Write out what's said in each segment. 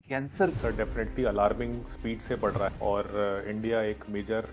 Cancer sir definitely alarming speed से बढ़ रहा है और इंडिया एक मेजर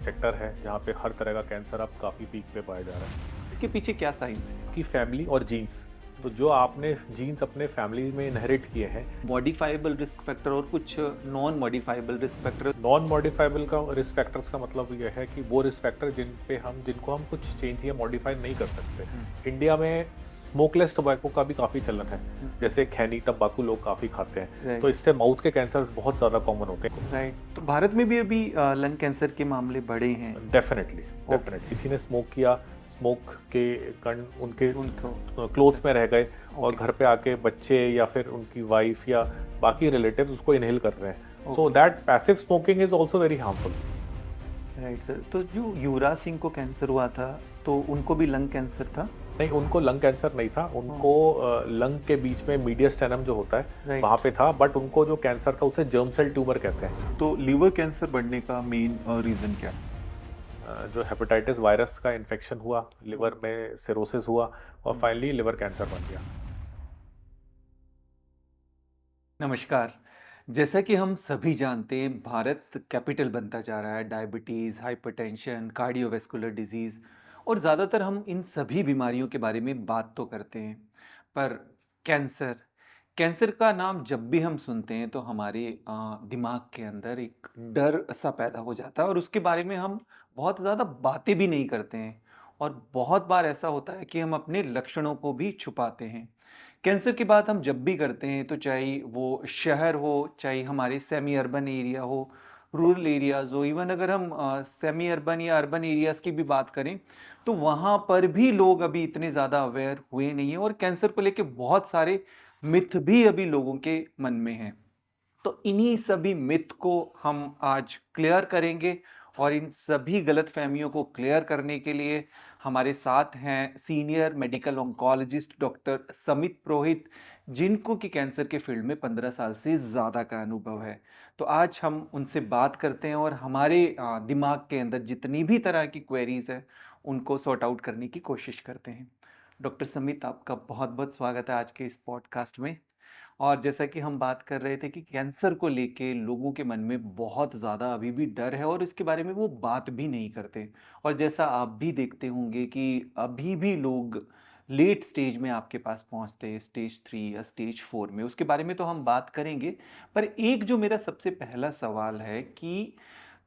सेक्टर है जहाँ पे हर तरह का कैंसर अब काफ़ी पीक पे पाया जा रहा है। इसके पीछे क्या साइंस है? कि फैमिली और जीन्स, तो जो आपने जीन्स अपने फैमिली में इनहेरिट किए हैं, मॉडिफाइबल रिस्क फैक्टर और कुछ non modifiable risk factor. Non modifiable का रिस्क फैक्टर्स का मतलब ये है कि वो रिस्क फैक्टर जिनको हम कुछ चेंज या मॉडिफाई नहीं कर सकते। इंडिया में स्मोकलेस टोबैको का भी काफ़ी चलन है, जैसे खैनी तंबाकू लोग काफ़ी खाते हैं, Right. तो इससे माउथ के कैंसर्स बहुत ज़्यादा कॉमन होते हैं। राइट, तो भारत में भी अभी लंग कैंसर के मामले बढ़े हैं। डेफिनेटली किसी ने स्मोक किया, स्मोक के कण उनके उनको क्लोथ्स में रह गए और Okay. घर पे आके बच्चे या फिर उनकी वाइफ या बाकी रिलेटिव्स उसको इनहेल कर रहे हैं, सो Okay. That passive smoking is also very harmful. Right sir, तो जो युवराज सिंह को कैंसर हुआ था तो उनको भी लंग कैंसर था? नहीं, उनको लंग कैंसर नहीं था, उनको लंग के बीच में मीडियस्टेनम जो होता है Right. वहाँ पे था, बट उनको जो कैंसर था उसे जर्म सेल ट्यूमर कहते हैं। तो लीवर कैंसर बढ़ने का मेन रीजन क्या है? जो हेपेटाइटिस वायरस का इन्फेक्शन हुआ, लिवर में सिरोसिस हुआ और फाइनली लिवर कैंसर बन गया। नमस्कार। जैसा कि हम सभी जानते हैं, भारत कैपिटल बनता जा रहा है डायबिटीज़, हाइपरटेंशन, कार्डियोवैस्कुलर डिजीज़, और ज़्यादातर हम इन सभी बीमारियों के बारे में बात तो करते हैं। पर कैंसर कैंसर का नाम जब भी हम सुनते हैं तो हमारे दिमाग के अंदर एक डर सा पैदा हो जाता है और उसके बारे में हम बहुत ज़्यादा बातें भी नहीं करते हैं। और बहुत बार ऐसा होता है कि हम अपने लक्षणों को भी छुपाते हैं। कैंसर की बात हम जब भी करते हैं तो चाहे वो शहर हो, चाहे हमारे सेमी अर्बन एरिया हो, रूरल एरियाज़ हो, इवन अगर हम सेमी अर्बन या अर्बन एरियाज़ की भी बात करें तो वहाँ पर भी लोग अभी इतने ज़्यादा अवेयर हुए नहीं हैं और कैंसर को लेके बहुत सारे मिथ भी अभी लोगों के मन में हैं। तो इन्हीं सभी मिथ को हम आज क्लियर करेंगे और इन सभी गलतफहमियों को क्लियर करने के लिए हमारे साथ हैं सीनियर मेडिकल ऑन्कोलॉजिस्ट डॉक्टर समित पुरोहित, जिनको कि कैंसर के फील्ड में 15 साल से ज़्यादा का अनुभव है। तो आज हम उनसे बात करते हैं और हमारे दिमाग के अंदर जितनी भी तरह की क्वेरीज है उनको सॉर्ट आउट करने की कोशिश करते हैं। डॉक्टर समित, आपका बहुत बहुत स्वागत है आज के इस पॉडकास्ट में। और जैसा कि हम बात कर रहे थे कि कैंसर को लेके लोगों के मन में बहुत ज़्यादा अभी भी डर है और इसके बारे में वो बात भी नहीं करते। और जैसा आप भी देखते होंगे कि अभी भी लोग लेट स्टेज में आपके पास पहुंचते हैं, स्टेज 3 या स्टेज 4 में, उसके बारे में तो हम बात करेंगे। पर एक जो मेरा सबसे पहला सवाल है कि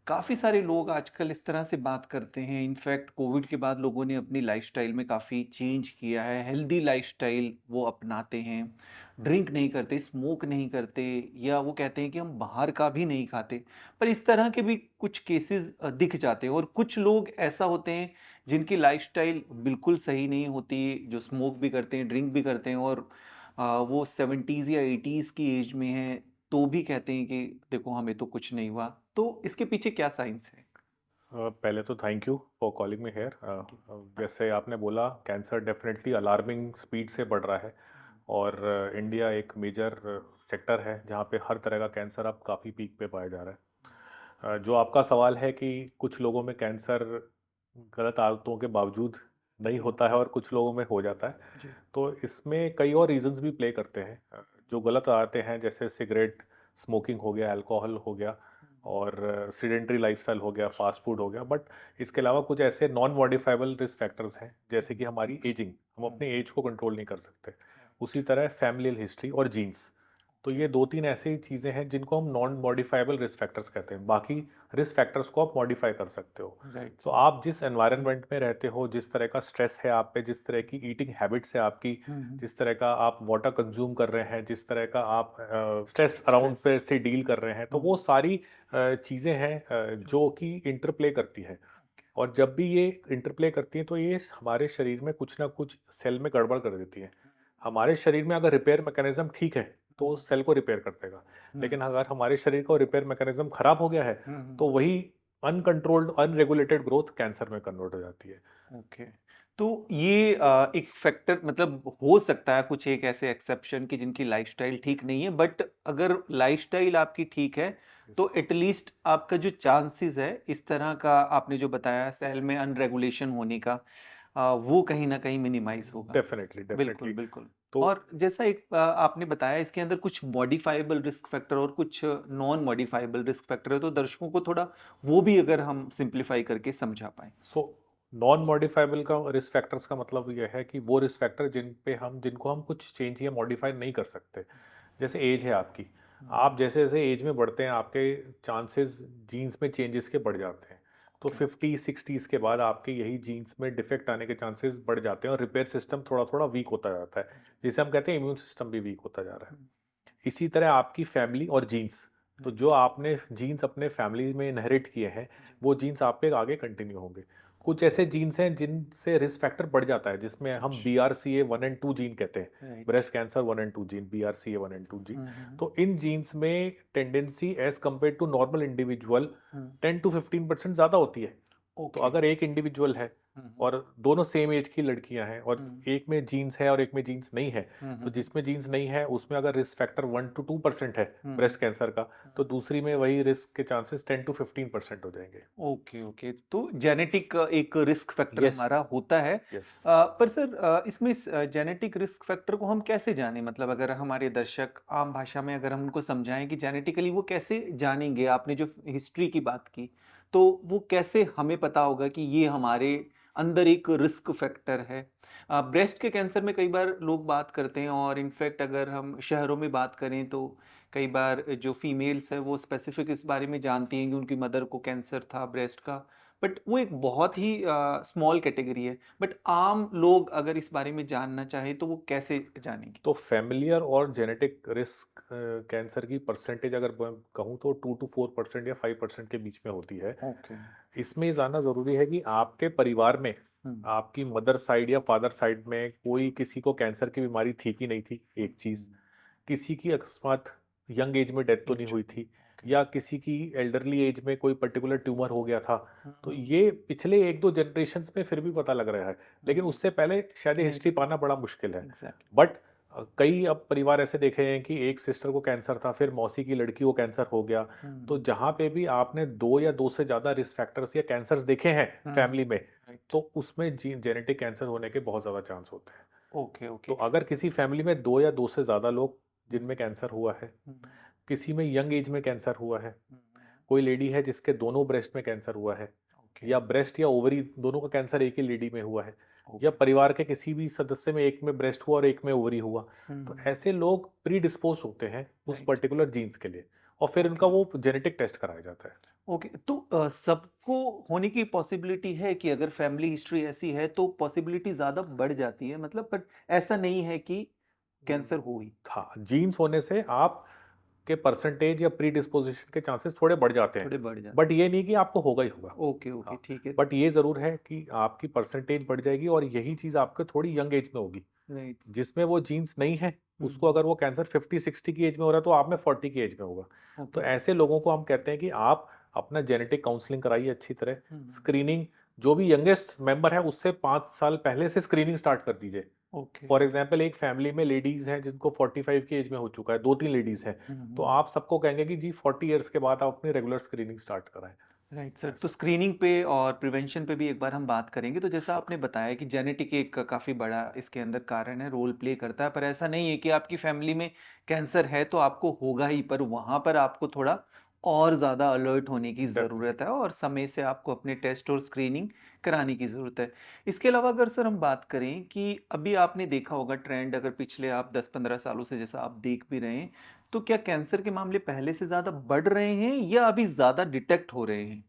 काफ़ी सारे लोग आजकल इस तरह से बात करते हैं, इनफैक्ट कोविड के बाद लोगों ने अपनी लाइफ़स्टाइल में काफ़ी चेंज किया है, हेल्दी लाइफ़स्टाइल वो अपनाते हैं, ड्रिंक नहीं करते, स्मोक नहीं करते, या वो कहते हैं कि हम बाहर का भी नहीं खाते। पर इस तरह के भी कुछ केसेस दिख जाते हैं और कुछ लोग ऐसा होते हैं जिनकी लाइफ़स्टाइल बिल्कुल सही नहीं होती, जो स्मोक भी करते हैं, ड्रिंक भी करते हैं और वो 70s या 80s की एज में हैं, तो भी कहते हैं कि देखो हमें तो कुछ नहीं हुआ। तो इसके पीछे क्या साइंस है? पहले तो thank you for calling me here. जैसे आपने बोला, कैंसर डेफिनेटली अलार्मिंग स्पीड से बढ़ रहा है और इंडिया एक मेजर सेक्टर है जहाँ पे हर तरह का कैंसर अब काफ़ी पीक पे पाया जा रहा है। जो आपका सवाल है कि कुछ लोगों में कैंसर गलत आदतों के बावजूद नहीं होता है और कुछ लोगों में हो जाता है, जी। तो इसमें कई और रीजंस भी प्ले करते हैं। जो गलत आदतें हैं जैसे सिगरेट, स्मोकिंग हो गया, अल्कोहल हो गया और सीडेंटरी लाइफस्टाइल हो गया, फास्ट फूड हो गया, बट इसके अलावा कुछ ऐसे नॉन मॉडिफाइबल रिस्क फैक्टर्स हैं जैसे कि हमारी एजिंग, हम अपनी एज को कंट्रोल नहीं कर सकते। उसी तरह फैमिलियल हिस्ट्री और जीन्स, तो ये दो तीन ऐसी चीज़ें हैं जिनको हम नॉन मॉडिफाइबल रिस्क फैक्टर्स कहते हैं। बाकी रिस्क फैक्टर्स को आप मॉडिफाई कर सकते हो। राइट तो सर। आप जिस एनवायरनमेंट में रहते हो, जिस तरह का स्ट्रेस है आप पे, जिस तरह की ईटिंग हैबिट्स है आपकी, जिस तरह का आप वाटर कंज्यूम कर रहे हैं, जिस तरह का आप स्ट्रेस अराउंड से डील कर रहे हैं, तो वो सारी चीज़ें हैं जो कि इंटरप्ले करती हैं। और जब भी ये इंटरप्ले करती हैं तो ये हमारे शरीर में कुछ ना कुछ सेल में गड़बड़ कर देती हैं। हमारे शरीर में अगर रिपेयर मैकेनिज्म ठीक है तो उस सेल को रिपेयर कर देगा, लेकिन अगर हमारे शरीर का रिपेयर मैकेनिज्म खराब हो गया है तो वही अनकंट्रोल्ड अनरेगुलेटेड ग्रोथ कैंसर में कन्वर्ट हो जाती है। ओके। तो ये एक फैक्टर मतलब हो सकता है कुछ एक ऐसे एक्सेप्शन की जिनकी लाइफ़स्टाइल ठीक नहीं है, बट अगर लाइफ़स्टाइल आपकी ठीक है तो एटलीस्ट आपका जो चांसेस है इस तरह का आपने जो बताया सेल में अनरेगुलेशन होने का, वो कहीं न कहीं मिनिमाइज़ होगा। डेफिनेटली बिल्कुल, डेफिनेटली। बिल्कुल। तो और जैसा एक आपने बताया इसके अंदर कुछ मॉडिफाइबल रिस्क फैक्टर और कुछ नॉन मॉडिफाइबल रिस्क फैक्टर है, तो दर्शकों को थोड़ा वो भी अगर हम सिंप्लीफाई करके समझा पाए। सो नॉन मॉडिफाइबल का रिस्क फैक्टर्स का मतलब यह है कि वो रिस्क फैक्टर जिनको हम कुछ चेंज या मॉडिफाई नहीं कर सकते। जैसे एज है आपकी, आप जैसे जैसे एज में बढ़ते हैं आपके चांसेस जीन्स में चेंजेस के बढ़ जाते हैं। तो ओके। 50-60s के बाद आपके यही जीन्स में डिफेक्ट आने के चांसेस बढ़ जाते हैं और रिपेयर सिस्टम थोड़ा थोड़ा वीक होता जाता है, जिसे हम कहते हैं इम्यून सिस्टम भी वीक होता जा रहा है। इसी तरह आपकी फैमिली और जीन्स, तो जो आपने जीन्स अपने फैमिली में इनहेरिट किए हैं जी। वो जीन्स आप पे आगे कंटिन्यू होंगे। कुछ ऐसे जीन्स हैं जिनसे रिस्क फैक्टर बढ़ जाता है, जिसमें हम B R C A 1 and 2 gene कहते हैं, right. Breast cancer 1 and 2 gene, B R C A 1 and 2 gene. Hmm. तो इन जीन्स में tendency as compare to normal individual hmm. 10 to 15% ज़्यादा होती है। तो ओके। अगर एक इंडिविजुअल है और दोनों सेम एज की लड़कियां हैं और हम्म। एक में जीन्स है और एक में जीन्स नहीं है, तो जिसमें जीन्स नहीं है उसमें अगर रिस्क फैक्टर 1 to 2% है ब्रेस्ट कैंसर का, तो दूसरी में वही रिस्क के चांसेस 10 to 15% हो जाएंगे। ओके ओके, तो जेनेटिक एक रिस्क फैक्टर यस। हमारा होता है। यस। पर सर इसमें जेनेटिक रिस्क फैक्टर को हम कैसे जानें, मतलब अगर हमारे दर्शक आम भाषा में अगर हम उनको समझाएं कि जेनेटिकली वो कैसे जानेंगे, आपने जो हिस्ट्री की बात की, तो वो कैसे हमें पता होगा कि ये हमारे अंदर एक रिस्क फैक्टर है। ब्रेस्ट के कैंसर में कई बार लोग बात करते हैं, और इनफैक्ट अगर हम शहरों में बात करें तो कई बार जो फीमेल्स है वो स्पेसिफिक इस बारे में जानती हैं कि उनकी मदर को कैंसर था ब्रेस्ट का, बट वो एक बहुत ही स्मॉल कैटेगरी है। बट आम लोग अगर इस बारे में जानना चाहे तो वो कैसे जानेंगे? तो फैमिलियर और जेनेटिक रिस्क कैंसर की परसेंटेज अगर मैं कहूँ तो 2 to 4% या 5% के बीच में होती है। ओके। इसमें ये जानना ज़रूरी है कि आपके परिवार में हम्म। आपकी मदर साइड या फादर साइड में कोई किसी को कैंसर की बीमारी थी कि नहीं थी, एक चीज़। किसी की अकस्मात यंग एज में डेथ तो नहीं हुई थी, ओके। या किसी की एल्डरली एज में कोई पर्टिकुलर ट्यूमर हो गया था। तो हम्म। ये पिछले 1-2 जनरेशंस में फिर भी पता लग रहा है, लेकिन उससे पहले शायद ये नहीं। हिस्ट्री पाना बड़ा मुश्किल है। एग्जैक्टली। बट कई अब परिवार ऐसे देखे हैं कि एक सिस्टर को कैंसर था, फिर मौसी की लड़की को कैंसर हो गया। तो जहाँ पे भी आपने 2 या 2 से ज़्यादा रिस्क फैक्टर्स या कैंसर्स देखे हैं फैमिली में, राइट। तो उसमें जेनेटिक कैंसर होने के बहुत ज़्यादा चांस होते हैं। ओके तो ओके। अगर किसी फैमिली में 2 या 2 से ज़्यादा लोग जिनमें कैंसर हुआ है, किसी में यंग एज में कैंसर हुआ है, कोई लेडी है जिसके दोनों ब्रेस्ट में कैंसर हुआ है, ओके। या ब्रेस्ट या ओवरी दोनों का कैंसर एक ही लेडी में हुआ है, या परिवार के किसी भी सदस्य में एक में ब्रेस्ट हुआ और एक में ओवरी हुआ, तो ऐसे लोग प्री डिस्पोज होते हैं उस राइट। पर्टिकुलर जीन्स के लिए, और फिर उनका वो जेनेटिक टेस्ट कराया जाता है। ओके, तो सबको होने की पॉसिबिलिटी है कि अगर फैमिली हिस्ट्री ऐसी है तो पॉसिबिलिटी ज़्यादा बढ़ जाती है, मतलब, बट ऐसा नहीं है कि कैंसर हो ही। हाँ, जीन्स होने से आप के परसेंटेज या प्री डिस्पोजिशन के चांसेस थोड़े बढ़ जाते हैं, थोड़े बढ़ जाते बट ये नहीं कि आपको होगा ही होगा। हैं। ओके ओके, हाँ, ठीक है। बट ये ज़रूर है कि आपकी परसेंटेज बढ़ जाएगी, और यही चीज़ आपके थोड़ी यंग एज में होगी। राइट। जिसमें वो जीन्स नहीं है, उसको अगर वो कैंसर 50-60 की एज में हो रहा है, तो आप में 40 की एज में होगा। तो ओके। ऐसे लोगों को हम कहते हैं कि आप अपना जेनेटिक काउंसलिंग कराइए अच्छी तरह। स्क्रीनिंग, जो भी यंगेस्ट मेंबर है उससे 5 साल पहले से स्क्रीनिंग स्टार्ट कर दीजिए। ओके। फॉर एग्जाम्पल एक फैमिली में लेडीज़ हैं जिनको 45 की एज में हो चुका है, 2-3 लेडीज़ हैं, तो आप सबको कहेंगे कि जी 40 ईयर्स के बाद आप अपनी रेगुलर स्क्रीनिंग स्टार्ट कराएं। राइट सर, तो ऐसा। स्क्रीनिंग पे और प्रिवेंशन पे भी एक बार हम बात करेंगे। तो जैसा श्योर। आपने बताया कि जेनेटिक एक काफ़ी बड़ा इसके अंदर कारण है, रोल प्ले करता है, पर ऐसा नहीं है कि आपकी फैमिली में कैंसर है तो आपको होगा ही, पर वहाँ पर आपको थोड़ा और ज़्यादा अलर्ट होने की डेफिनेटली। ज़रूरत है और समय से आपको अपने टेस्ट और स्क्रीनिंग कराने की ज़रूरत है। इसके अलावा अगर सर हम बात करें कि अभी आपने देखा होगा ट्रेंड, अगर पिछले आप 10-15 सालों से जैसा आप देख भी रहे हैं, तो क्या कैंसर के मामले पहले से ज़्यादा बढ़ रहे हैं या अभी ज़्यादा डिटेक्ट हो रहे हैं?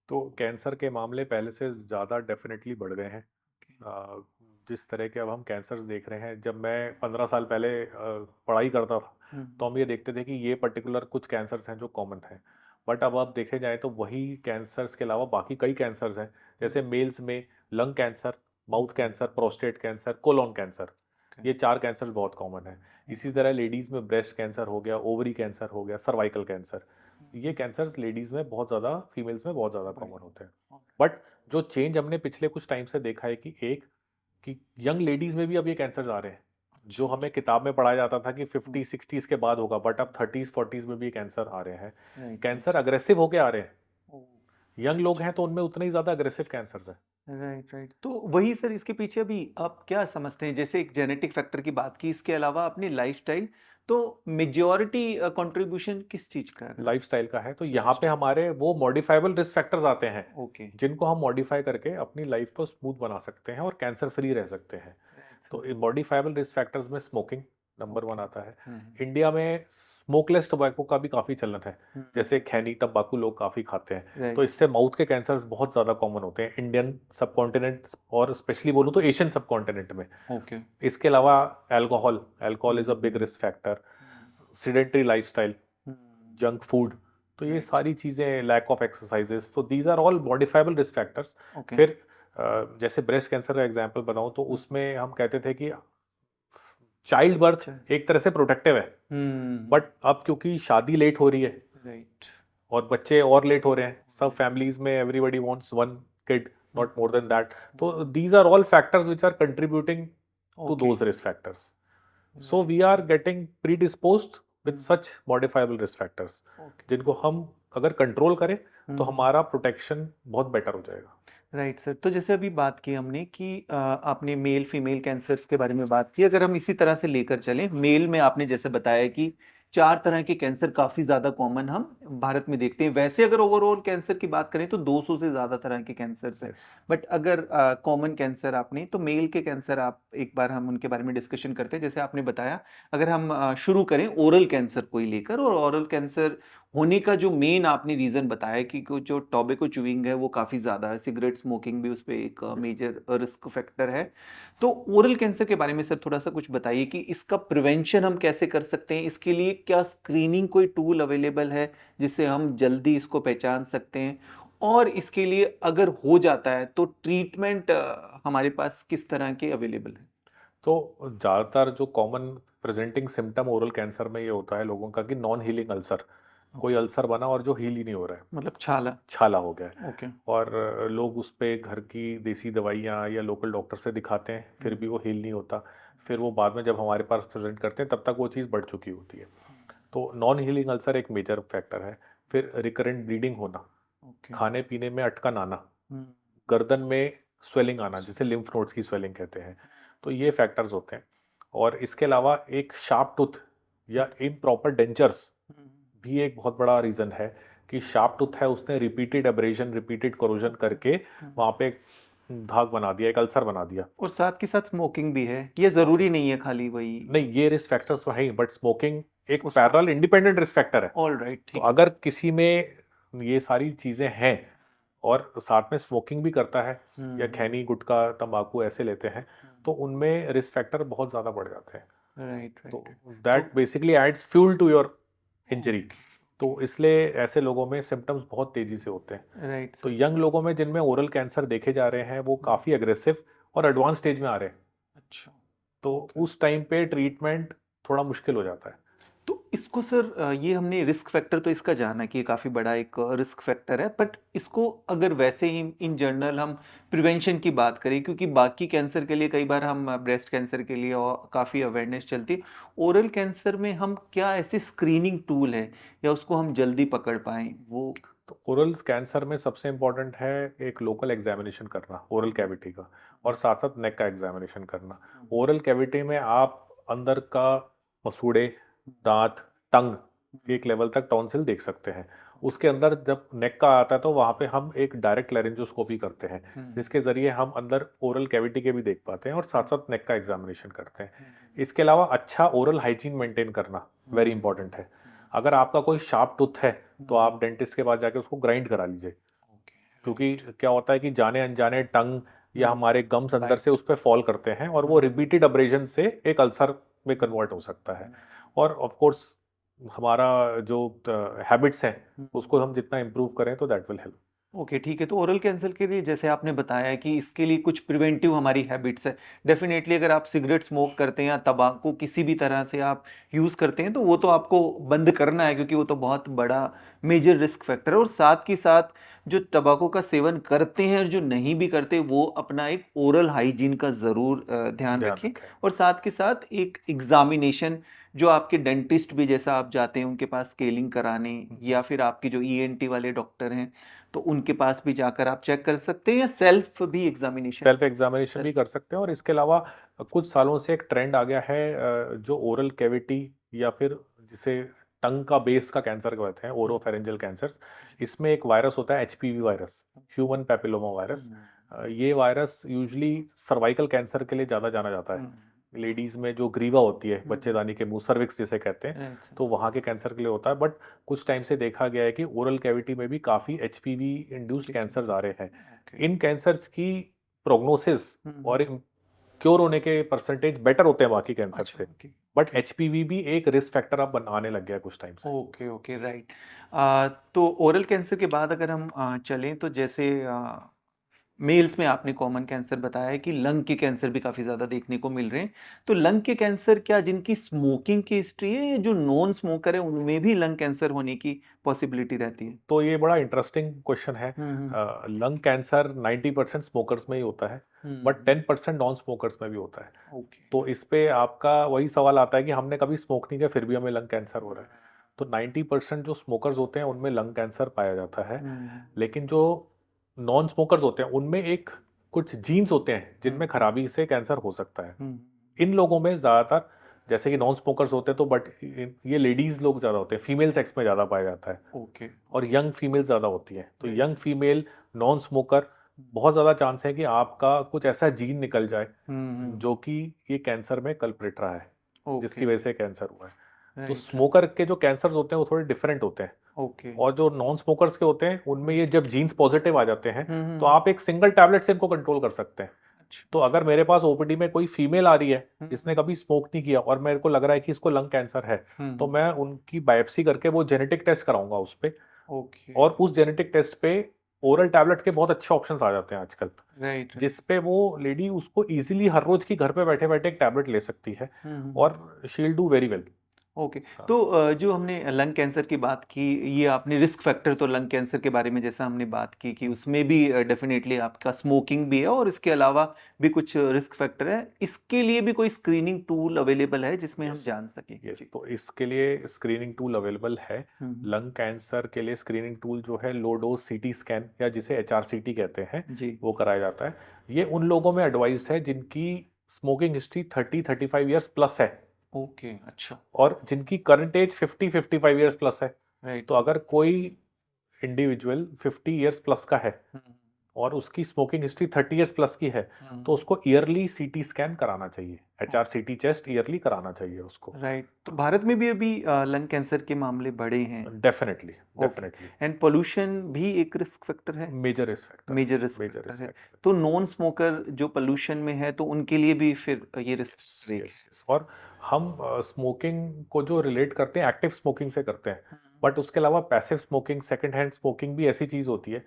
तो कैंसर के मामले पहले से ज़्यादा डेफिनेटली बढ़ गए हैं। अ, जिस तरह के अब हम कैंसर्स देख रहे हैं, जब मैं 15 साल पहले पढ़ाई करता था, तो हम ये देखते थे कि ये पर्टिकुलर कुछ कैंसर्स हैं जो कॉमन हैं। बट अब आप देखे जाएँ तो वही कैंसर्स के अलावा बाकी कई कैंसर्स हैं, जैसे मेल्स में lung cancer, mouth cancer, prostate cancer, colon cancer, ये 4 कैंसर्स बहुत कॉमन हैं। इसी तरह लेडीज़ में ब्रेस्ट कैंसर हो गया, ओवरी कैंसर हो गया, सर्वाइकल कैंसर। ये कैंसर्स लेडीज़ में बहुत ज़्यादा, फीमेल्स में बहुत ज़्यादा कॉमन होते हैं। बट जो चेंज हमने पिछले कुछ टाइम से देखा है कि यंग लेडीज में भी अब ये कैंसर्स आ रहे हैं, जो हमें किताब में पढ़ाया जाता था कि 50-60s के बाद होगा, बट अब 30s-40s में भी ये कैंसर आ रहे हैं। राइट। कैंसर अग्रेसिव होके आ रहे हैं। ओह! यंग लोग हैं तो उनमें उतने ही ज़्यादा अग्रेसिव कैंसर्स हैं। Right, right. तो वही सर, इसके पीछे अभी आप क्या समझते हैं? जैसे एक जेनेटिक फैक्टर की बात की, इसके अलावा अपनी लाइफ़स्टाइल, तो मेजॉरिटी कंट्रीब्यूशन किस चीज़ का है अगर आप लाइफस्टाइल का है, तो यहाँ पे लाइफ़स्टाइल? हमारे वो मॉडिफाइबल रिस्क फैक्टर्स आते हैं, ओके, जिनको हम मॉडिफाई करके अपनी लाइफ को स्मूथ बना सकते हैं और कैंसर फ्री रह सकते हैं। Right sir. तो इन मॉडिफाइबल रिस्क फैक्टर्स में स्मोकिंग नंबर ओके। 1 आता है। हुँ, इंडिया में स्मोकलेस टोबैको का भी काफ़ी चलन है। हुँ, जैसे खैनी, तंबाकू लोग काफ़ी खाते हैं, तो राइट, इससे माउथ के कैंसर्स बहुत ज़्यादा कॉमन होते हैं इंडियन सबकॉन्टिनेंट और स्पेशली बोलूँ तो एशियन सबकॉन्टिनेंट में। ओके। इसके अलावा alcohol alcohol is a hmm, big risk factor. Hmm, sedentary lifestyle, hmm, junk food, तो ये राइट, सारी चीज़ें, लैक ऑफ एक्सरसाइजेस, तो these are all modifiable risk factors. Okay. फिर जैसे ब्रेस्ट कैंसर का एग्जांपल बताऊं तो हुँ, उसमें हम कहते थे कि चाइल्ड बर्थ अच्छा। एक तरह से प्रोटेक्टिव है, हुँ, बट अब क्योंकि शादी लेट हो रही है राइट। और बच्चे और लेट हो रहे हैं, सब फैमिलीज में everybody wants one kid, hmm, not more than that, तो these are all factors which are contributing to okay, those risk factors. So right, we are getting predisposed with hmm, such modifiable risk factors, okay, जिनको हम अगर control करें तो हुँ। हमारा protection बहुत better हो जाएगा। Right sir. तो जैसे अभी बात की हमने कि आपने मेल फीमेल कैंसर्स के बारे में बात की, अगर हम इसी तरह से लेकर चलें, मेल में आपने जैसे बताया कि 4 तरह के कैंसर काफ़ी ज़्यादा कॉमन हम भारत में देखते हैं। वैसे अगर ओवरऑल कैंसर की बात करें तो 200 से ज़्यादा तरह के कैंसर्स हैं। यस। बट अगर कॉमन कैंसर आपने, तो मेल के कैंसर आप एक बार हम उनके बारे में डिस्कशन करते हैं। जैसे आपने बताया, अगर हम शुरू करें ओरल कैंसर को ही लेकर, और ओरल कैंसर होने का जो मेन आपने रीज़न बताया कि जो टोबैको च्यूइंग है वो काफ़ी ज़्यादा है, सिगरेट स्मोकिंग भी उसपे एक मेजर रिस्क फैक्टर है। तो ओरल कैंसर के बारे में सर थोड़ा-सा कुछ बताइए कि इसका प्रिवेंशन हम कैसे कर सकते हैं? इसके लिए क्या स्क्रीनिंग कोई टूल अवेलेबल है, जिससे हम जल्दी इसको पहचान सकते हैं? और इसके लिए अगर हो जाता है तो ट्रीटमेंट हमारे पास किस तरह के अवेलेबल हैं? तो ज़्यादातर जो common presenting symptom oral cancer में ये होता है लोगों का कि नॉन हीलिंग अल्सर, कोई ओके, अल्सर बना और जो हील ही नहीं हो रहा है, मतलब छाला। छाला हो गया है। ओके। और लोग उस पे घर की देसी दवाइयाँ या लोकल डॉक्टर से दिखाते हैं, फिर हुँ, भी वो हील नहीं होता। फिर वो बाद में जब हमारे पास प्रेजेंट करते हैं तब तक वो चीज़ बढ़ चुकी होती है। हुँ, तो नॉन हीलिंग अल्सर एक मेजर फैक्टर है। फिर रिकरेंट ब्लीडिंग होना, ओके। खाने पीने में अटकन आना, हुँ, गर्दन में स्वेलिंग आना जिसे लिम्फ नोड्स की स्वेलिंग कहते हैं, तो ये फैक्टर्स होते हैं। और इसके अलावा एक शार्प टूथ या इम्प्रॉपर डेंचर्स हुँ, भी एक बहुत बड़ा रीज़न है कि शार्प टूथ है, उसने repeated abrasion, repeated corrosion okay. करके हुँ। वहाँ पे एक दाग बना दिया, एक अल्सर बना दिया। और साथ के साथ स्मोकिंग भी है, ये स्मोकिंग, ज़रूरी नहीं है खाली वही नहीं ये रिस्क फैक्टर्स तो है ही, बट स्मोकिंग एक उस पैरेलल इंडिपेंडेंट रिस्क फैक्टर है। ऑलराइट, तो ठीक है। अगर किसी में ये सारी चीज़ें हैं और साथ में स्मोकिंग भी करता है हुँ, या हुँ, खैनी, गुटखा, तंबाकू ऐसे लेते हैं, हुँ। तो उनमें रिस्क फैक्टर बहुत ज़्यादा बढ़ जाते हैं। राइट, तो राइट, राइट। तो that basically adds fuel to your injury. Okay, तो ओके। इसलिए ऐसे लोगों में सिम्पटम्स बहुत तेज़ी से होते हैं। राइट तो सर। यंग लोगों में जिनमें ओरल कैंसर देखे जा रहे हैं वो हुँ, काफ़ी अग्रेसिव और एडवांस स्टेज में आ रहे हैं। अच्छा, तो ओके। उस टाइम पे ट्रीटमेंट थोड़ा मुश्किल हो जाता है। तो इसको सर ये हमने रिस्क फैक्टर तो इसका जाना कि ये काफ़ी बड़ा एक रिस्क फैक्टर है, बट इसको अगर वैसे ही इन जनरल हम प्रिवेंशन की बात करें, क्योंकि बाकी कैंसर के लिए कई बार हम ब्रेस्ट कैंसर के लिए और काफ़ी अवेयरनेस चलती है, ओरल कैंसर में हम क्या ऐसे स्क्रीनिंग टूल है या उसको हम जल्दी पकड़ पाएँ वो? तो ओरल कैंसर में सबसे इम्पोर्टेंट है एक लोकल एग्जामिनेशन करना ओरल कैविटी का, और साथ साथ नेक का एग्जामिनेशन करना। हुँ, ओरल कैविटी में आप अंदर का मसूड़े, हुँ, दांत, टंग, हुँ, एक लेवल तक टॉन्सिल देख सकते हैं। उसके अंदर जब नेक का आता है तो वहाँ पे हम एक डायरेक्ट लैरिंजोस्कोपी करते हैं, हुँ, जिसके ज़रिए हम अंदर ओरल कैविटी के भी देख पाते हैं और साथ साथ नेक का एग्जामिनेशन करते हैं। हुँ, इसके अलावा अच्छा ओरल हाइजीन मेंटेन करना हुँ, वेरी इंपॉर्टेंट है। हुँ, अगर आपका कोई शार्प टूथ है तो हुँ, आप डेंटिस्ट के पास जाके उसको ग्राइंड करा लीजिए, ओके, क्योंकि राइट। क्या होता है कि जाने अनजाने टंग या हुँ, हमारे गम्स अंदर से बाइट। उस पे फॉल करते हैं और वो हुँ, रिपीटेड अब्रेजन से एक अल्सर में हुँ, कन्वर्ट हो सकता है। हुँ, और ऑफ कोर्स हमारा जो हैबिट्स हैं हुँ। उसको हम जितना इम्प्रूव करें तो दैट विल हेल्प। ओके, ठीक है। तो ओरल कैंसर के लिए जैसे आपने बताया कि इसके लिए कुछ प्रिवेंटिव हमारी हैबिट्स है। डेफ़िनेटली अगर आप सिगरेट स्मोक करते हैं या तम्बाकू किसी भी तरह से आप यूज़ करते हैं, तो वो तो आपको बंद करना है, क्योंकि वो तो बहुत बड़ा मेजर रिस्क फैक्टर है। और साथ के साथ जो तम्बाकू का सेवन करते हैं और जो नहीं भी करते, वो अपना एक ओरल हाइजीन का ज़रूर ध्यान ध्यान रखें। रखें। और साथ के साथ एक एग्ज़ामिनेशन जो आपके डेंटिस्ट भी जैसा आप जाते हैं उनके पास स्केलिंग कराने, हम्म। या फिर आपके जो ईएनटी वाले डॉक्टर हैं तो उनके पास भी जाकर आप चेक कर सकते हैं, या सेल्फ भी एग्जामिनेशन? सेल्फ एग्जामिनेशन भी कर सकते हैं, और इसके अलावा कुछ सालों से एक ट्रेंड आ गया है, जो ओरल कैविटी या फिर जिसे टंग का बेस का कैंसर कहते हैं, ओरोफेरेंजियल कैंसर्स, इसमें एक वायरस होता है HPV virus, human papilloma virus. ये वायरस यूजली सर्वाइकल कैंसर के लिए ज़्यादा जाना जाता है। लेडीज में जो ग्रीवा होती है, बच्चेदानी के मुंह, सर्विक्स जिसे कहते हैं, राइट तो वहाँ के कैंसर के लिए होता है। बट कुछ टाइम से देखा गया है कि ओरल कैविटी में भी काफ़ी एचपीवी इंड्यूस्ड कैंसर आ रहे हैं। ओके। इन कैंसर्स की प्रोग्नोसिस और क्योर होने के परसेंटेज बेटर होते हैं बाकी कैंसर अच्छा, से। ओके। बट एचपीवी भी एक रिस्क फैक्टर अब बनाने लग गया है कुछ टाइम से। Okay, okay, right. तो ओरल कैंसर के बाद अगर हम चलें तो जैसे मेल्स में आपने कॉमन कैंसर बताया है कि लंग के कैंसर भी काफ़ी ज़्यादा देखने को मिल रहे हैं। तो लंग के कैंसर क्या जिनकी स्मोकिंग की हिस्ट्री है, या जो नॉन स्मोकर है उनमें भी लंग कैंसर होने की पॉसिबिलिटी रहती है? तो ये बड़ा इंटरेस्टिंग क्वेश्चन है। हम्म। लंग कैंसर 90% स्मोकर्स में ही होता है, बट 10% नॉन स्मोकर्स में भी होता है। ओके। तो इस पे आपका वही सवाल आता है कि हमने कभी स्मोक नहीं किया फिर भी हमें लंग कैंसर हो रहा है। तो 90% जो स्मोकर्स होते हैं उनमें लंग कैंसर पाया जाता है। लेकिन जो नॉन स्मोकर्स होते हैं उनमें एक कुछ जीन्स होते हैं जिनमें खराबी से कैंसर हो सकता है। इन लोगों में ज़्यादातर, जैसे कि नॉन स्मोकर्स होते हैं तो, बट ये लेडीज लोग ज़्यादा होते हैं, फीमेल सेक्स में ज़्यादा पाया जाता है, ओके। और यंग फीमेल ज़्यादा होती है। तो Right. Young female non smoker, बहुत ज़्यादा चांस है कि आपका कुछ ऐसा जीन निकल जाए जो कि ये कैंसर में कल्प्रिट रहा है, जिसकी ओके। वजह से कैंसर हुआ है। तो राइट। स्मोकर के जो कैंसर्स होते हैं वो थोड़े डिफरेंट होते हैं, ओके। और जो नॉन स्मोकर्स के होते हैं उनमें ये जब जीन्स पॉजिटिव आ जाते हैं तो हम्म। आप एक सिंगल टैबलेट से इनको कंट्रोल कर सकते हैं। अच्छा। तो अगर मेरे पास ओपीडी में कोई फीमेल आ रही है जिसने हम्म। कभी स्मोक नहीं किया और मेरे को लग रहा है कि इसको लंग कैंसर है, तो मैं उनकी बायोप्सी करके वो जेनेटिक टेस्ट कराऊंगा उस पे, ओके। और उस जेनेटिक टेस्ट पे ओरल टैबलेट के बहुत अच्छे ऑप्शंस आ जाते हैं आजकल, राइट। जिस पे वो लेडी उसको इजीली हर रोज की घर पे बैठे बैठे एक टैबलेट ले सकती है, और she will do very well. Okay. तो जो हमने लंग कैंसर की बात की, ये आपने रिस्क फैक्टर तो लंग कैंसर के बारे में जैसा हमने बात की कि उसमें भी डेफिनेटली आपका स्मोकिंग भी है और इसके अलावा भी कुछ रिस्क फैक्टर है, इसके लिए भी कोई स्क्रीनिंग टूल अवेलेबल है जिसमें हम यस, जान सकें? यस, जी। तो इसके लिए स्क्रीनिंग टूल अवेलेबल है। हम्म। लंग कैंसर के लिए स्क्रीनिंग टूल जो है लो डोज सीटी स्कैन, या जिसे एचआरसीटी कहते हैं, जी। वो कराया जाता है। ये उन लोगों में एडवाइस है जिनकी स्मोकिंग हिस्ट्री 30-35 ईयर्स प्लस है, ओके। अच्छा। और जिनकी करंट एज 50-55 ईयर्स प्लस है। राइट। तो अगर कोई इंडिविजुअल 50 ईयर्स प्लस का है और उसकी स्मोकिंग हिस्ट्री 30 ईयर्स प्लस की है, तो उसको ईयरली सीटी स्कैन कराना चाहिए, एचआरसीटी चेस्ट ईयरली कराना चाहिए उसको। राइट। तो भारत में भी अभी लंग कैंसर के मामले बढ़े हैं? Definitely, okay. Definitely. And pollution भी एक रिस्क फैक्टर है? Major risk factor, major risk major factor risk है। फैक्टर। तो नॉन स्मोकर जो पोल्यूशन में है तो उनके लिए भी फिर ये रिस्क रहेगी? यस, यस, और हम स्मोकिंग को जो रिलेट करते हैं एक्टिव स्मोकिंग से करते हैं, बट उसके अलावा passive smoking, second hand smoking भी ऐसी चीज होती है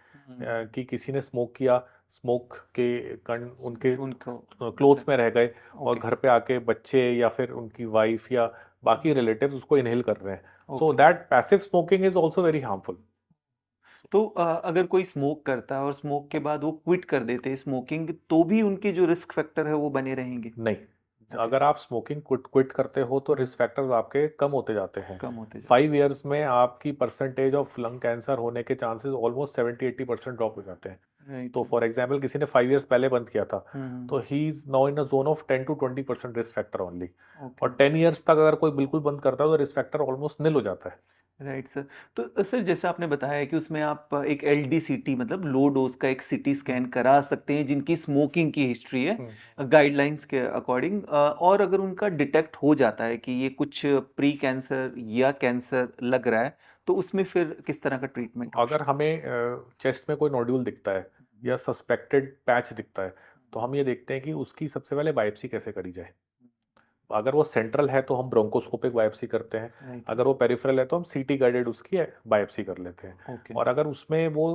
कि किसी ने स्मोक किया, स्मोक के कण उनके उनको क्लोथ्स में रह गए, और ओके। घर पे आके बच्चे या फिर उनकी वाइफ या बाकी रिलेटिव्स उसको इनहेल कर रहे हैं। So okay. That passive smoking is also very harmful. तो अगर कोई स्मोक करता है और स्मोक के बाद वो क्विट कर देते हैं स्मोकिंग, तो भी उनके जो रिस्क फैक्टर है वो बने रहेंगे? नहीं, ओके। अगर आप स्मोकिंग क्विट क्विट करते हो तो रिस्क फैक्टर्स आपके कम होते जाते हैं। कम होते जाते 5 ईयर्स में आपकी परसेंटेज ऑफ लंग कैंसर होने के चांसेस ऑलमोस्ट 70-80% ड्रॉप हो जाते हैं। हैं। राइट। तो फॉर एग्जांपल किसी ने 5 ईयर्स पहले बंद किया था, तो hmm. He is now in a zone of 10-20% risk factor only. Okay. और 10 ईयर्स तक अगर कोई बिल्कुल बंद करता है तो रिस्क फैक्टर ऑलमोस्ट निल हो जाता है। Right sir. तो सर जैसे आपने बताया कि उसमें आप एक एलडीसीटी मतलब लो डोज का एक सीटी स्कैन करा सकते हैं जिनकी स्मोकिंग की हिस्ट्री है गाइडलाइंस के अकॉर्डिंग, और अगर उनका डिटेक्ट हो जाता है कि ये कुछ प्री कैंसर या कैंसर लग रहा है, तो उसमें फिर किस तरह का ट्रीटमेंट अगर हमें चेस्ट में कोई नोड्यूल दिखता है या सस्पेक्टेड पैच दिखता है, तो हम ये देखते हैं कि उसकी सबसे पहले बायोप्सी कैसे करी जाए। अगर वो सेंट्रल है तो हम ब्रोंकोस्कोपिक बायोप्सी करते हैं, राइट। अगर वो पेरिफेरल है तो हम सीटी गाइडेड उसकी बायोप्सी कर लेते हैं। ओके। और अगर उसमें वो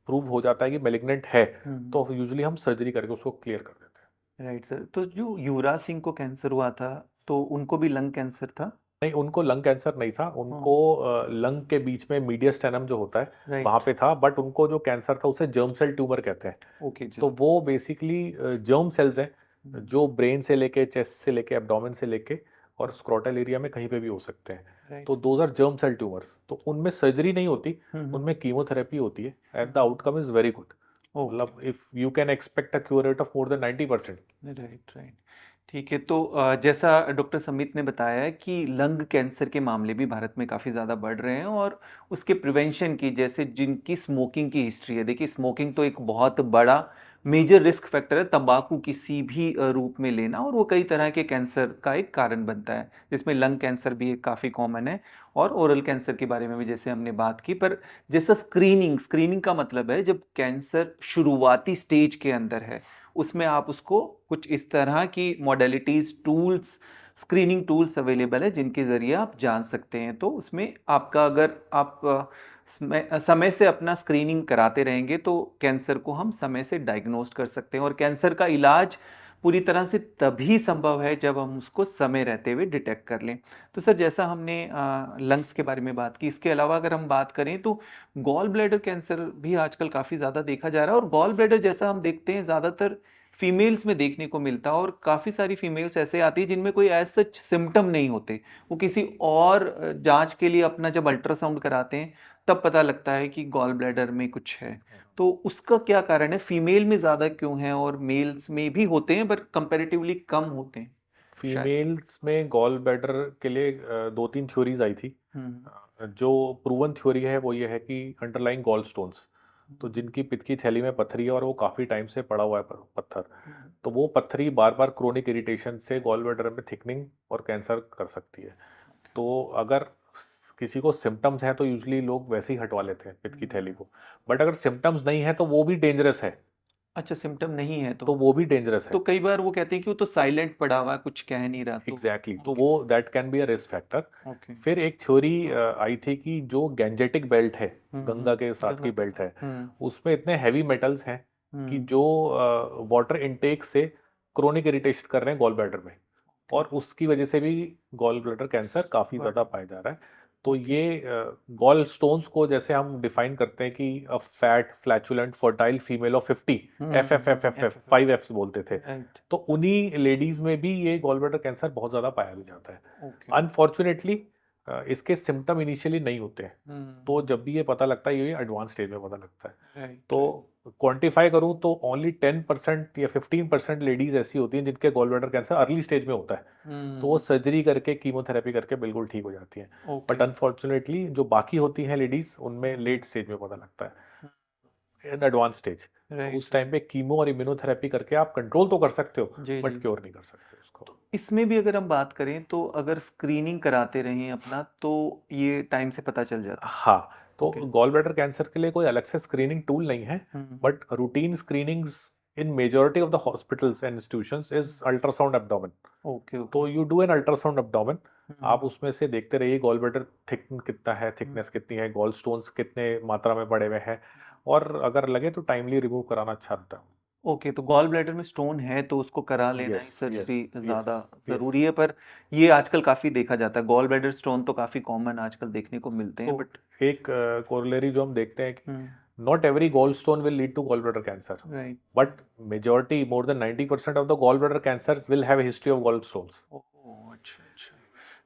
प्रूव हो जाता है कि मेलिग्नेंट है, हम्म। तो यूजुअली हम सर्जरी करके उसको क्लियर कर देते हैं। Right sir. तो जो युवराज सिंह को कैंसर हुआ था तो उनको भी लंग कैंसर था? नहीं, उनको लंग कैंसर नहीं था, उनको लंग के बीच में मीडियस्टेनम जो होता है वहाँ राइट। पे था, बट उनको जो कैंसर था उसे जर्म सेल ट्यूमर कहते हैं। ओके जी। तो वो बेसिकली जर्म सेल्स हैं जो ब्रेन से लेके, चेस्ट से लेके, एब्डोमेन से लेके और स्क्रोटल एरिया में कहीं पे भी हो सकते हैं। राइट। तो those are germ cell tumours, तो उनमें सर्जरी नहीं होती, उनमें कीमोथेरेपी होती है and the outcome is very good. Okay. मतलब if you can expect a cure rate of more than 90%। Right, right. ठीक है, तो जैसा डॉक्टर समित ने बताया है कि लंग कैंसर के मामले भी भारत में काफ़ी ज़्यादा बढ़ रहे हैं, और उसके प्रिवेंशन की, जैसे जिनकी स्मोकिंग की हिस्ट्री है, देखिए स्मोकिंग तो एक बहुत बड़ा मेजर रिस्क फैक्टर है, तंबाकू किसी भी रूप में लेना, और वो कई तरह के कैंसर का एक कारण बनता है, जिसमें लंग कैंसर भी एक काफ़ी कॉमन है, और ओरल कैंसर के बारे में भी जैसे हमने बात की। पर जैसा स्क्रीनिंग स्क्रीनिंग का मतलब है जब कैंसर शुरुआती स्टेज के अंदर है, उसमें आप उसको कुछ इस तरह की modalities, tools, screening tools available है जिनके ज़रिए आप जान सकते हैं। तो उसमें आपका, अगर आप समय समय से अपना स्क्रीनिंग कराते रहेंगे तो कैंसर को हम समय से डायग्नोस्ट कर सकते हैं, और कैंसर का इलाज पूरी तरह से तभी संभव है जब हम उसको समय रहते हुए डिटेक्ट कर लें। तो सर, जैसा हमने लंग्स के बारे में बात की, इसके अलावा अगर हम बात करें तो गॉल ब्लैडर कैंसर भी आजकल काफ़ी ज़्यादा देखा जा रहा है, और गॉल ब्लैडर जैसा हम देखते हैं ज़्यादातर फीमेल्स में देखने को मिलता है, और काफ़ी सारी फीमेल्स ऐसे आती है जिनमें कोई एज सच सिम्टम नहीं होते। वो किसी और जांच के लिए अपना जब अल्ट्रासाउंड कराते हैं तब पता लगता है कि गॉल ब्लैडर में कुछ है। तो उसका क्या कारण है? फीमेल में ज़्यादा क्यों है, और मेल्स में भी होते हैं पर कंपैरेटिवली कम होते हैं शायद? फीमेल्स में गॉल ब्लैडर के लिए दो तीन थ्योरीज आई थी। हम्म। जो प्रूवन थ्योरी है वो ये है कि अंडरलाइंग गॉल स्टोन्स, तो जिनकी पित्त की थैली में पत्थरी है और वो काफ़ी टाइम से पड़ा हुआ है पत्थर, तो वो पत्थरी बार बार क्रोनिक इरिटेशन से गॉल ब्लैडर में थिकनिंग और कैंसर कर सकती है। तो अगर किसी को सिम्टम्स हैं तो यूजली लोग वैसे ही हटवा लेते हैं पित्त की थैली को, बट अगर सिम्टम्स नहीं है तो वो भी डेंजरस है। अच्छा, सिम्टम नहीं है तो वो भी डेंजरस तो है। कई बार वो कहते हैं कि वो तो साइलेंट पड़ा हुआ है, कुछ कह नहीं रहा, तो एग्जैक्टली exactly. तो ओके। वो that can be a risk factor. Okay. फिर एक थ्योरी आई थी कि जो गैंजेटिक बेल्ट है, गंगा के साथ गंगा की के बेल्ट है, साथ। उसमें इतने हैवी मेटल्स हैं कि हम्म। जो वाटर इनटेक से क्रोनिक इरिटेशन कर रहे हैं गॉल ब्लैडर में, ओके। और उसकी वजह से भी गॉल ब्लैडर कैंसर काफ़ी बढ़ ज़्यादा पाया जा रहा है। तो ओके। ये गॉल स्टोन्स को जैसे हम डिफाइन करते हैं कि a fat flatulent fertile female of 50, F F F F F F 5 Fs बोलते थे, राइट। तो उन्हीं लेडीज में भी ये गॉल ब्लैडर कैंसर बहुत ज़्यादा पाया भी जाता है। ओके। अनफॉर्चुनेटली इसके सिम्टम इनिशियली नहीं होते हैं, तो जब भी ये पता लगता है ये एडवांस स्टेज में पता लगता है। राइट, तो राइट। क्वांटिफाई करूं तो ओनली 10% या 15% लेडीज ऐसी होती हैं जिनके gall bladder cancer early stage में होता है, तो वो सर्जरी करके कीमोथेरेपी करके बिल्कुल ठीक हो जाती हैं। ओके। बट अनफॉर्चुनेटली जो बाकी होती हैं लेडीज उनमें लेट स्टेज में पता लगता है, इन एडवांस स्टेज। तो राइट, उस राइट। टाइम पे कीमो और इम्यूनोथेरेपी करके आप कंट्रोल तो कर सकते हो, जी, बट जी। क्योर नहीं कर सकते उसको। तो इसमें भी अगर हम बात करें तो अगर स्क्रीनिंग कराते रहें अपना तो ये टाइम से पता चल जाता है। हाँ, तो ओके। गॉल ब्लैडर कैंसर के लिए कोई अलग से स्क्रीनिंग टूल नहीं है, but routine screenings in majority of the hospitals and institutions is ultrasound abdomen. Okay, okay. तो you do an ultrasound abdomen, आप उसमें से देखते रहिए गॉल ब्लैडर थिकन कितना है, थिकनेस कितनी है, गॉल स्टोन्स कितने मात्रा में पड़े हुए हैं, और अगर लगे तो टाइमली रिमूव कराना अच्छा रहता है। ओके, तो गॉल ब्लैडर में स्टोन है तो उसको करा लेना ही यस यस सर्जरी यस ज़्यादा यस। ज़रूरी है, पर ये आजकल काफ़ी देखा जाता है। गॉल ब्लैडर स्टोन तो काफ़ी कॉमन आजकल देखने को मिलते तो हैं, बट एक कोरोलरी जो हम देखते हैं कि not every gallstone will lead to gall bladder cancer, right. But majority more than 90% of the gallbladder cancers will have history of gallstones. Oh! अच्छा, अच्छा।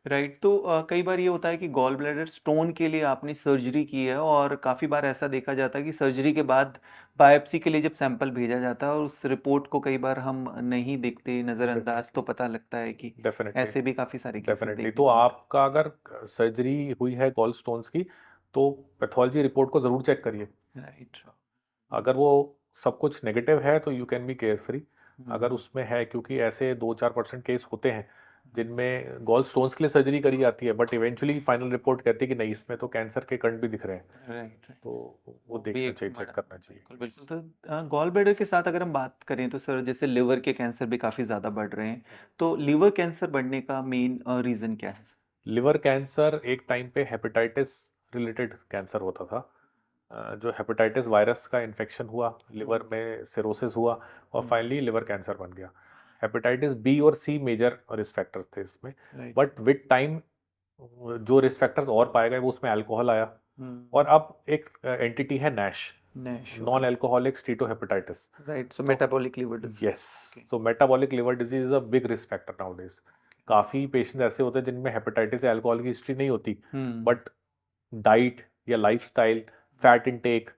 राइट, तो कई बार ये होता है कि गॉल ब्लैडर स्टोन के लिए आपने सर्जरी की है, और काफ़ी बार ऐसा देखा जाता है कि सर्जरी के बाद बायोप्सी के लिए जब सैंपल भेजा जाता है और उस रिपोर्ट को कई बार हम नहीं देखते, नज़रअंदाज, तो डेफिनेटली पता लगता है कि डेफिनेटली ऐसे भी काफ़ी सारे केसेस डेफिनेटली। देखने तो को मिलते आपका अगर सर्जरी हुई है गॉल स्टोन्स की, तो पैथोलॉजी रिपोर्ट को ज़रूर चेक करिए। हैं। राइट। अगर वो सब कुछ नेगेटिव है तो you can be care free. अगर हुँ, उसमें है, क्योंकि ऐसे 2-4% केस होते हैं जिनमें गॉल स्टोन्स के लिए सर्जरी करी जाती है, बट इवेंचुअली फाइनल रिपोर्ट कहती है कि नहीं, इसमें तो कैंसर के कण भी दिख रहे हैं। Right, right. तो वो वो भी देखना एक चाहिए, चेक बड़ा, करना चाहिए। बिल्कुल, बिल्कुल। तो गॉल ब्लैडर के साथ अगर हम बात करें तो सर, जैसे लिवर के कैंसर भी काफ़ी ज़्यादा बढ़ रहे हैं। तो लिवर कैंसर बढ़ने का मेन रीज़न क्या है? लिवर कैंसर एक टाइम पे हेपेटाइटिस रिलेटेड कैंसर होता था। जो हेपेटाइटिस वायरस का इन्फेक्शन हुआ, लिवर में सिरोसिस हुआ, और फाइनली लिवर कैंसर बन गया। हेपेटाइटिस बी और सी मेजर रिस्क फैक्टर्स थे इसमें, राइट। बट विद टाइम जो रिस्क फैक्टर्स और पाए गए वो उसमें अल्कोहल आया, और अब एक एंटिटी है NASH, NASH, non okay. Alcoholic steatohepatitis. Right, so तो metabolic liver disease. Yes, okay. so metabolic liver disease is a big risk factor nowadays. काफ़ी पेशेंट्स ऐसे होते हैं जिनमें हेपेटाइटिस या अल्कोहल की हिस्ट्री नहीं होती, हम्म। बट डाइट या लाइफस्टाइल, फैट इनटेक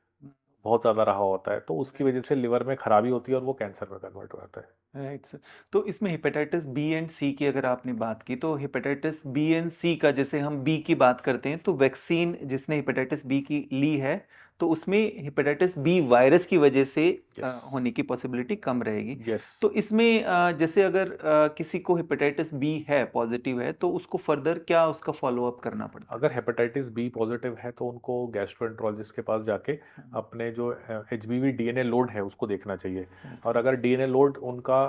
बहुत ज़्यादा रहा होता है, तो उसकी वजह से लिवर में खराबी होती है और वो कैंसर में कन्वर्ट हो जाता है। Right sir. तो इसमें हेपेटाइटिस बी एंड सी की अगर आपने बात की, तो हेपेटाइटिस बी एंड सी का, जैसे हम बी की बात करते हैं तो वैक्सीन जिसने हेपेटाइटिस बी की ली है, तो उसमें हेपेटाइटिस बी वायरस की वजह से यस। होने की पॉसिबिलिटी कम रहेगी। यस। तो इसमें जैसे अगर किसी को हेपेटाइटिस बी है, पॉजिटिव है, तो उसको फर्दर क्या उसका फॉलोअप करना पड़ता अगर हेपेटाइटिस बी पॉजिटिव है तो उनको गैस्ट्रोएंट्रोलॉजिस्ट के पास जाके है? अपने जो एचबीवी डीएनए लोड है उसको देखना चाहिए, राइट और सर। अगर डीएनए लोड उनका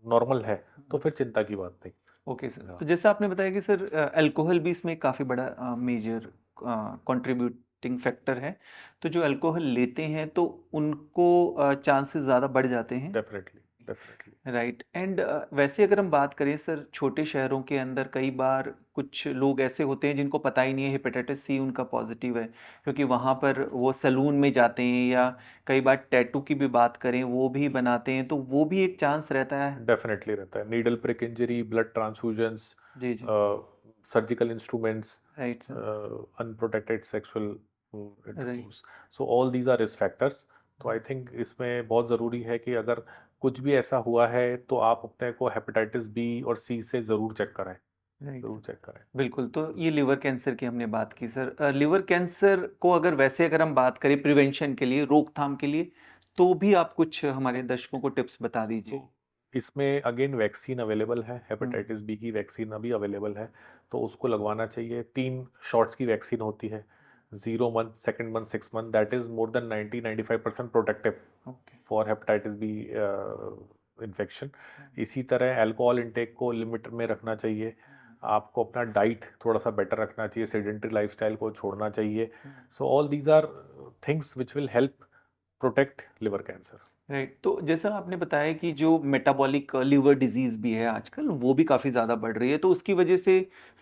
नॉर्मल है तो फिर चिंता की बात नहीं। Okay sir. हाँ, तो जैसे आपने बताया कि सर अल्कोहल भी इसमें काफ़ी बड़ा मेजर कंट्रीब्यूटिंग फैक्टर है। तो जो अल्कोहल लेते हैं तो उनको चांसेस ज़्यादा बढ़ जाते हैं। Definitely definitely. राइट। एंड वैसे अगर हम बात करें सर, छोटे शहरों के अंदर कई बार कुछ लोग ऐसे होते हैं जिनको पता ही नहीं है हेपेटाइटिस सी उनका पॉजिटिव है, क्योंकि वहाँ पर वो सलून में जाते हैं, या कई बार टैटू की भी बात करें वो भी बनाते हैं, तो वो भी एक चांस रहता है। डेफिनेटली रहता है, needle prick injury, blood transfusions, जी जी। Surgical instruments, right sir. Unprotected sexual right. Intercourse, so all these are risk factors. तो आई थिंक इसमें बहुत ज़रूरी है कि अगर कुछ भी ऐसा हुआ है तो आप अपने को हेपेटाइटिस बी और सी से ज़रूर चेक कराएं, राइट ज़रूर सर। चेक कराएं। बिल्कुल। तो ये लिवर कैंसर की हमने बात की सर। लिवर कैंसर को अगर वैसे अगर हम बात करें प्रिवेंशन के लिए, रोकथाम के लिए, तो भी आप कुछ हमारे दर्शकों को टिप्स बता दीजिए। तो इसमें अगेन वैक्सीन अवेलेबल है, हम्म। हेपेटाइटिस बी की वैक्सीन अभी अवेलेबल है, तो उसको लगवाना चाहिए। 3 शॉट्स की वैक्सीन होती है, 0 month, second month, 6 month, that is more than 90-95% protective okay. For hepatitis B infection. इसी तरह अल्कोहल इंटेक को लिमिट में रखना चाहिए, आपको अपना डाइट थोड़ा सा बेटर रखना चाहिए, सेडेंट्री लाइफस्टाइल को छोड़ना चाहिए। So all these are things which will help protect liver cancer. Right. तो जैसा आपने बताया कि जो मेटाबॉलिक लिवर डिजीज भी है आजकल, वो भी काफ़ी ज़्यादा बढ़ रही है, तो उसकी वजह से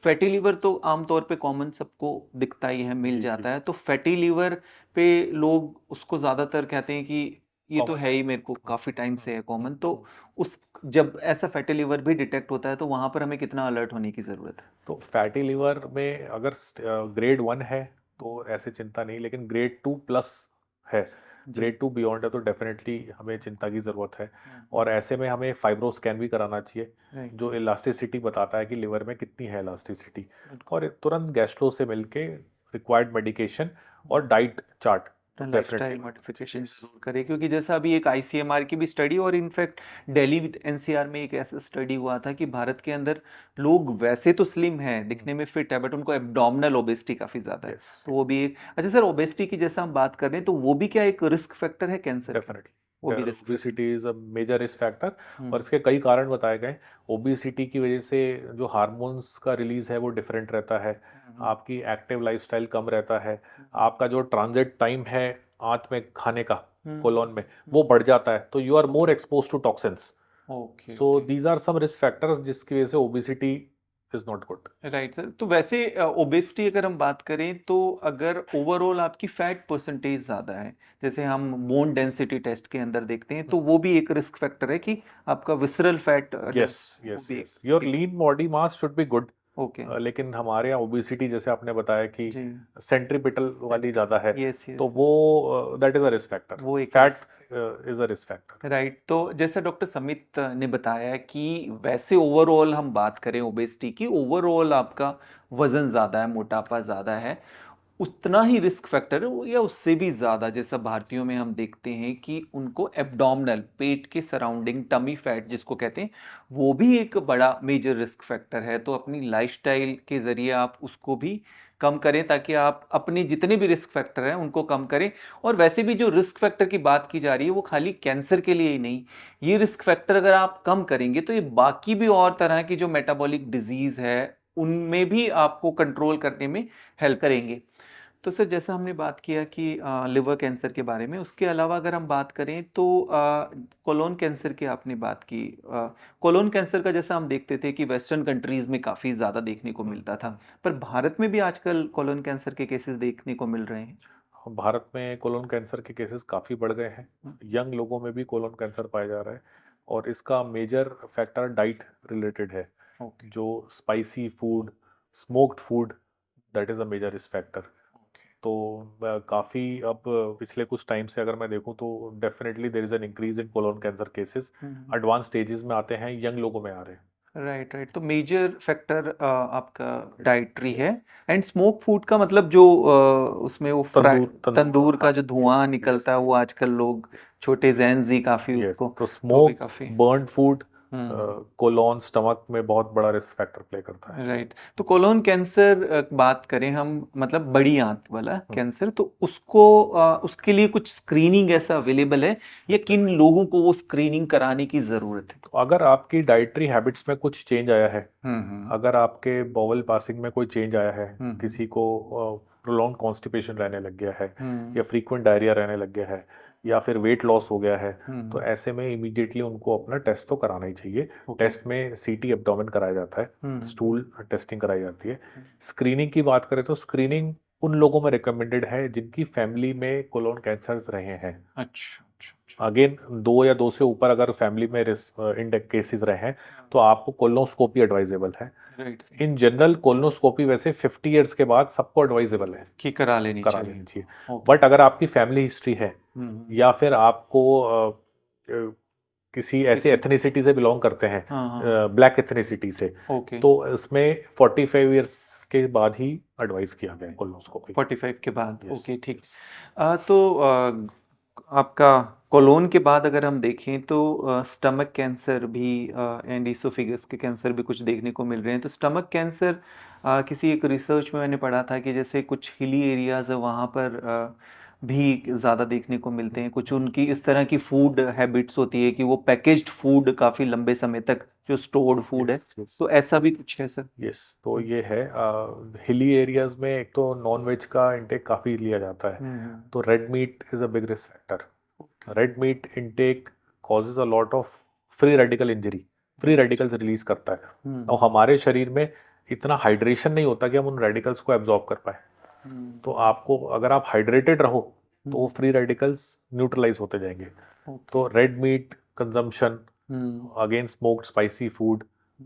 फैटी लिवर तो आमतौर पे कॉमन सबको दिखता ही है, मिल जी जी। जाता है। तो फैटी लिवर पे लोग उसको ज़्यादातर कहते हैं कि ये तो कॉमन है है। ही, मेरे को काफ़ी टाइम से है कॉमन। तो हम्म। उस जब ऐसा फैटी लिवर भी डिटेक्ट होता है तो वहाँ पर हमें कितना अलर्ट होने की ज़रूरत है? तो फैटी लिवर में अगर ग्रेड 1 है तो ऐसे चिंता नहीं, लेकिन ग्रेड 2+ है, जी। ग्रेड 2 बियॉन्ड है तो डेफिनेटली हमें चिंता की ज़रूरत है। हम्म। और ऐसे में हमें फाइब्रो स्कैन भी कराना चाहिए, राइट जो सर। इलास्टिसिटी बताता है कि लिवर में कितनी है इलास्टिसिटी, बिल्कुल। और तुरंत गैस्ट्रो से मिलके रिक्वायर्ड मेडिकेशन और डाइट चार्ट तो डेफिनेटली लाइफस्टाइल बनाना मॉडिफिकेशन चाहिए। Yes. जरूर करें, क्योंकि जैसा अभी एक आईसीएमआर की भी स्टडी, और इनफैक्ट दिल्ली विद एनसीआर में एक ऐसा स्टडी हुआ था कि भारत के अंदर लोग वैसे तो स्लिम हैं, दिखने में फिट है, बट उनको एब्डोमिनल ओबेसिटी काफी ज्यादा है। यस। तो वो भी एक, अच्छा सर, ओबेसिटी की जैसा हम बात कर रहे हैं, तो वो भी क्या एक रिस्क फैक्टर है कैंसर का? डेफिनेटली वो भी risk factor. Obesity is a major risk factor, और हम्म। इसके कई कारण बताए गए। ओबिसिटी की वजह से जो हार्मोन्स का रिलीज है वो डिफरेंट रहता है, हम्म। आपकी एक्टिव लाइफस्टाइल कम रहता है, हम्म। आपका जो ट्रांजिट टाइम है आंत में खाने का, हम्म। कोलोन में, वो बढ़ जाता है, तो you are more expose to toxins. Okay so okay. These are some risk factors जिसकी वजह से obesity is not good. Right sir. तो वैसे ओबेसिटी अगर हम बात करें, तो अगर ओवरऑल आपकी फैट परसेंटेज ज़्यादा है, जैसे हम बोन डेंसिटी टेस्ट के अंदर देखते हैं, तो वो भी एक रिस्क फैक्टर है कि आपका विसरल फैट यस डेंसिटी, वो यस भी यस, योर एक। Lean body mass should be good. Okay. लेकिन हमारे यहाँ ओबिसिटी जैसे आपने बताया कि जी। सेंट्रीपिटल वाली ज़्यादा है, यस यस। तो वो that is a risk factor, वो एक fat risk. Is a risk factor. Right. तो जैसे डॉक्टर समित ने बताया कि वैसे ओवरऑल हम बात करें ओबेसिटी की, ओवरऑल आपका वजन ज़्यादा है, मोटापा ज़्यादा है, उतना ही रिस्क फैक्टर है या उससे भी ज़्यादा, जैसा भारतीयों में हम देखते हैं कि उनको एब्डोमिनल, पेट के सराउंडिंग टमी फैट जिसको कहते हैं, वो भी एक बड़ा मेजर रिस्क फैक्टर है। तो अपनी लाइफस्टाइल के ज़रिए आप उसको भी कम करें, ताकि आप अपने जितने भी रिस्क फैक्टर हैं उनको कम करें। और वैसे भी जो रिस्क फैक्टर की बात की जा रही है वो खाली कैंसर के लिए ही नहीं, ये रिस्क फैक्टर अगर आप कम करेंगे तो ये बाकी भी और तरह की जो मेटाबॉलिक डिजीज़ है उनमें भी आपको कंट्रोल करने में हेल्प करेंगे। तो सर, जैसा हमने बात किया कि लिवर कैंसर के बारे में, उसके अलावा अगर हम बात करें तो कोलोन कैंसर की आपने बात की। कोलोन कैंसर का जैसा हम देखते थे कि वेस्टर्न कंट्रीज में काफ़ी ज़्यादा देखने को मिलता था, पर भारत में भी आजकल कोलोन कैंसर के केसेस देखने को मिल रहे हैं। भारत में कोलोन कैंसर के केसेस काफ़ी बढ़ गए हैं, हम्म। यंग लोगों में भी कोलोन कैंसर पाया जा रहा है, और इसका मेजर फैक्टर डाइट रिलेटेड है। ओके जो spicy food, smoked food, that is a major risk factor. तो काफ़ी अब पिछले कुछ टाइम से अगर मैं देखूं तो definitely there is an increase in colon cancer cases. Advance stages में आते हैं, यंग लोगों में आ रहे हैं। Right right. तो मेजर फैक्टर आपका डाइटरी है। Yes. एंड स्मोक फूड का मतलब जो उसमें वो फ्राई तंदूर का हाँ, जो धुआं निकलता है वो आजकल लोग छोटे जैन जी काफी यस, उसको तो तो भी स्मोक, काफी। बर्न फूड हम्म। कोलोन, स्टमक में बहुत बड़ा रिस्क फैक्टर प्ले करता है। राइट। तो कोलोन कैंसर बात करें हम, मतलब बड़ी आंत वाला कैंसर, तो उसको उसके लिए कुछ स्क्रीनिंग ऐसा अवेलेबल है या किन लोगों को वो स्क्रीनिंग कराने की जरूरत है? तो अगर आपकी डाइटरी हैबिट्स में कुछ चेंज आया है, हम्म अगर आपके बॉवल पासिंग में कोई चेंज आया है, हम्म किसी को प्रोलॉन्ग कॉन्स्टिपेशन रहने लग गया है, हम्म या फ्रीक्वेंट डायरिया रहने लग गया है, या फिर वेट लॉस हो गया है, तो हम्म ऐसे में इमीडिएटली उनको अपना टेस्ट तो कराना ही चाहिए। ओके। टेस्ट में सीटी एब्डोमेन कराया जाता है, हम्म स्टूल टेस्टिंग कराई जाती है। स्क्रीनिंग की बात करें तो स्क्रीनिंग उन लोगों में रिकमेंडेड है जिनकी फैमिली में कोलोन कैंसर्स रहे हैं। अच्छा अच्छा अच्छा। अगेन, 2 या 2 से ऊपर अगर फैमिली में इंडेक्स केसेस रहे हैं तो आपको कोलोनोस्कोपी एडवाइजेबल है। राइट। इन जनरल कोलोनोस्कोपी वैसे 50 ईयर्स के बाद सबको एडवाइजेबल है, कि करा लेनी करा चाहिए। लेनी चाहिए। ओके। बट अगर आपकी फैमिली हिस्ट्री है, हम्म। या फिर आपको किसी ऐसे किसी। एथनिसिटी से बिलोंग करते हैं, हाँ हाँ। ब्लैक एथनिसिटी से, ओके। तो इसमें 45 ईयर्स के बाद ही एडवाइस किया गया है कोलोनोस्कोपी। 45 के बाद, यस। ओके ठीक। तो आपका कोलोन के बाद अगर हम देखें तो स्टमक कैंसर भी एंड इसोफिगस के कैंसर भी कुछ देखने को मिल रहे हैं। तो स्टमक कैंसर किसी एक रिसर्च में मैंने पढ़ा था कि जैसे कुछ हिली एरियाज है वहाँ पर भी ज़्यादा देखने को मिलते हैं। कुछ उनकी इस तरह की फूड हैबिट्स होती है कि वो पैकेज्ड फूड काफ़ी लंबे समय तक जो स्टोर्ड फूड है, यस, यस, तो ऐसा भी कुछ है सर? यस। तो ये है, हिली एरियाज में एक तो नॉन वेज का इंटेक काफ़ी लिया जाता है, हम्म तो red meat is a big risk factor. Red meat intake causes a lot of free radical injury, free radicals release करता है, और हम्म हमारे शरीर में इतना हाइड्रेशन नहीं होता कि हम उन रेडिकल्स को एब्जॉर्ब कर पाए। तो आपको, अगर आप हाइड्रेटेड रहो तो वो फ्री रेडिकल्स न्यूट्रलाइज होते जाएंगे। ओके। तो red meat consumption, hmm again smoked spicy food,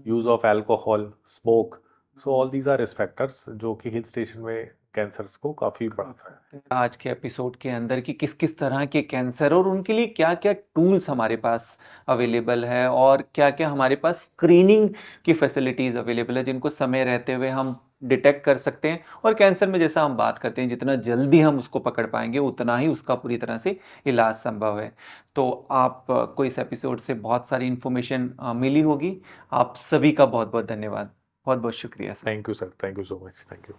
use of alcohol, smoke, so all these are risk factors जो कि हिल स्टेशन में कैंसर्स को काफ़ी बढ़ाता है। आज के एपिसोड के अंदर कि किस किस तरह के कैंसर और उनके लिए क्या क्या टूल्स हमारे पास अवेलेबल है और क्या क्या हमारे पास स्क्रीनिंग की फैसिलिटीज़ अवेलेबल है जिनको समय रहते हुए हम डिटेक्ट कर सकते हैं। और कैंसर में जैसा हम बात करते हैं जितना जल्दी हम उसको पकड़ पाएंगे उतना ही उसका पूरी तरह से इलाज संभव है। तो आपको इस एपिसोड से बहुत सारी इन्फॉर्मेशन मिली होगी। आप सभी का बहुत बहुत धन्यवाद। बहुत बहुत शुक्रिया sir. Thank you sir, thank you so much, thank you.